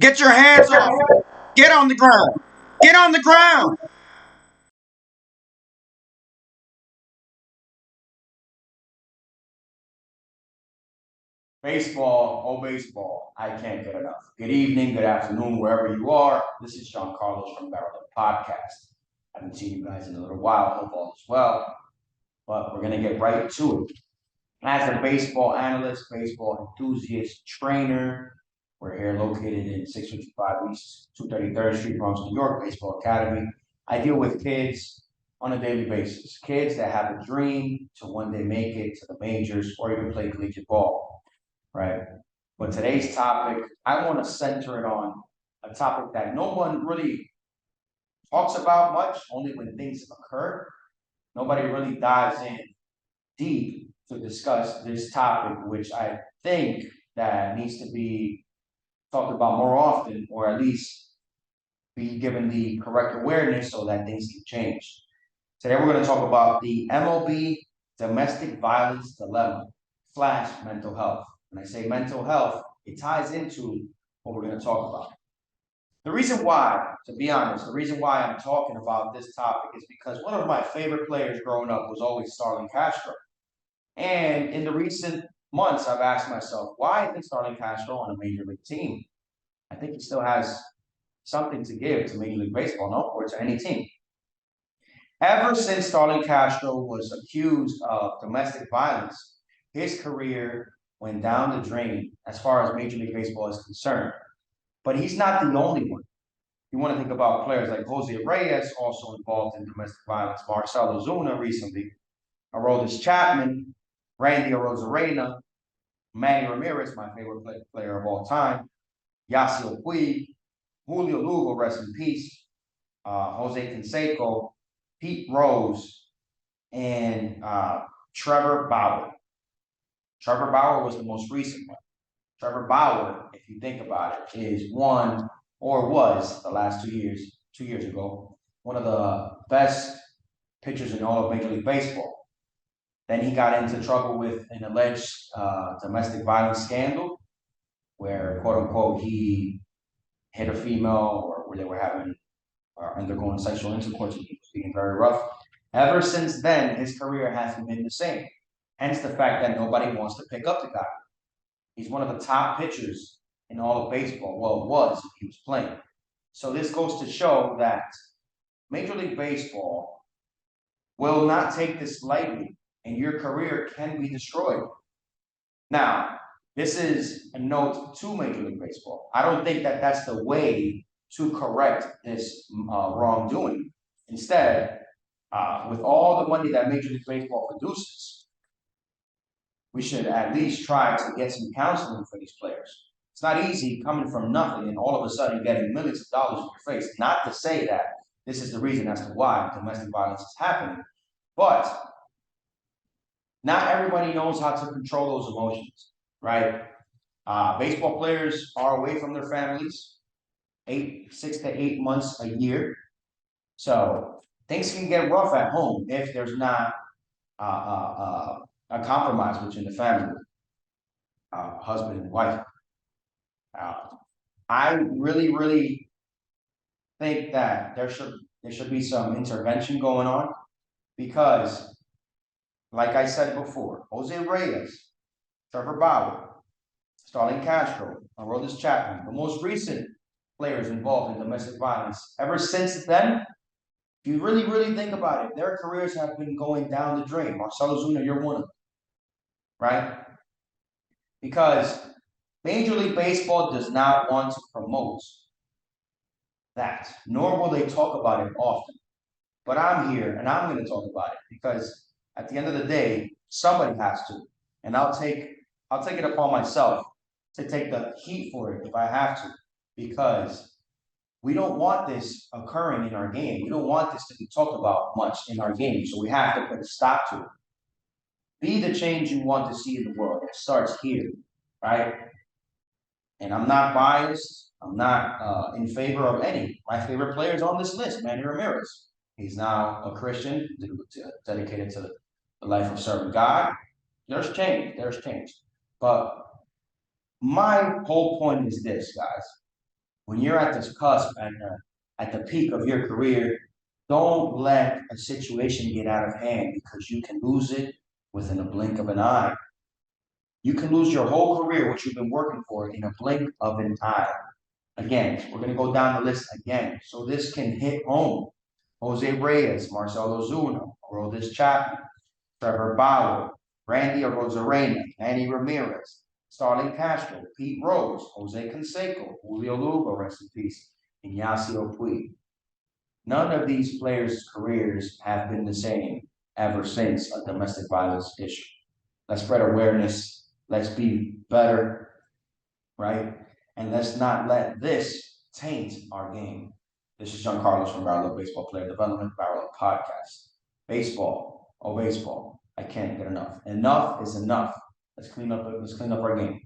Get your hands off. Get on the ground. Get on the ground. Baseball, oh baseball, I can't get enough. Good evening, good afternoon, wherever you are. This is John Carlos from Barrel Podcast. I haven't seen you guys in a little while. I hope all is well. But we're going to get right to it. As a baseball analyst, baseball enthusiast, trainer, we're here located in 655 East 233rd Street, Bronx, New York, Baseball Academy. I deal with kids on a daily basis, kids that have a dream to one day make it to the majors or even play collegiate ball, right? But today's topic, I want to center it on a topic that no one really talks about much, only when things occur. Nobody really dives in deep to discuss this topic, which I think that needs to be talked about more often, or at least be given the correct awareness so that things can change. Today, we're going to talk about the MLB domestic violence dilemma slash mental health. When I say mental health, it ties into what we're going to talk about. The reason why, to be honest, the reason why I'm talking about this topic is because one of my favorite players growing up was always Starlin Castro. And in the recent months, I've asked myself, why isn't Starlin Castro on a major league team? I think he still has something to give to Major League Baseball, no, or to any team. Ever since Starlin Castro was accused of domestic violence, his career went down the drain as far as Major League Baseball is concerned. But he's not the only one. You want to think about players like Jose Reyes, also involved in domestic violence, Marcelo Zuna recently, Aroldis Chapman, Randy Arozarena, Manny Ramirez, my favorite player of all time, Yasiel Puig, Julio Lugo, rest in peace, Jose Canseco, Pete Rose, and Trevor Bauer. Trevor Bauer was the most recent one. Trevor Bauer, if you think about it, is one or was the last 2 years, 2 years ago, one of the best pitchers in all of Major League Baseball. Then he got into trouble with an alleged domestic violence scandal where, quote unquote, he hit a female or where they were having or undergoing sexual intercourse and he was being very rough. Ever since then, his career hasn't been the same. Hence the fact that nobody wants to pick up the guy. He's one of the top pitchers in all of baseball. Well, it was if he was playing. So this goes to show that Major League Baseball will not take this lightly, and your career can be destroyed. Now, this is a note to Major League Baseball. I don't think that that's the way to correct this wrongdoing. Instead, with all the money that Major League Baseball produces, we should at least try to get some counseling for these players. It's not easy coming from nothing and all of a sudden getting millions of dollars in your face. Not to say that this is the reason as to why domestic violence is happening, but not everybody knows how to control those emotions, right? Baseball players are away from their families 6 to 8 months a year. So things can get rough at home if there's not a compromise between the family, husband and wife. Uh, I really think that there should be some intervention going on because, like I said before, Jose Reyes, Trevor Bauer, Starlin Castro, Aroldis Chapman, the most recent players involved in domestic violence. Ever since then, if you really think about it, their careers have been going down the drain. Marcelo Zuna, you're one of them, right? Because Major League Baseball does not want to promote that, nor will they talk about it often. But I'm here and I'm going to talk about it because at the end of the day, somebody has to, and I'll take it upon myself to take the heat for it if I have to, because we don't want this occurring in our game. We don't want this to be talked about much in our game, so we have to put a stop to it. Be the change you want to see in the world. It starts here, right? And I'm not biased. I'm not in favor of any. My favorite players on this list, Manny Ramirez. He's now a Christian dedicated to the life of serving God. There's change. There's change. But my whole point is this, guys. when you're at this cusp at the peak of your career, don't let a situation get out of hand because you can lose it within a blink of an eye. You can lose your whole career, what you've been working for, in a blink of an eye. Again, we're going to go down the list again. So this can hit home. Jose Reyes, Marcelo Zuna, Aroldis Chapman, Trevor Bauer, Randy Arozarena, Manny Ramirez, Starling Castro, Pete Rose, Jose Canseco, Julio Lugo, rest in peace, and Yasiel Puig. None of these players' careers have been the same ever since a domestic violence issue. Let's spread awareness. Let's be better, right? And let's not let this taint our game. This is John Carlos from Barrel Up Baseball Player Development, Barrel Up Podcast. Baseball, oh baseball, I can't get enough. Enough is enough. Let's clean up our game.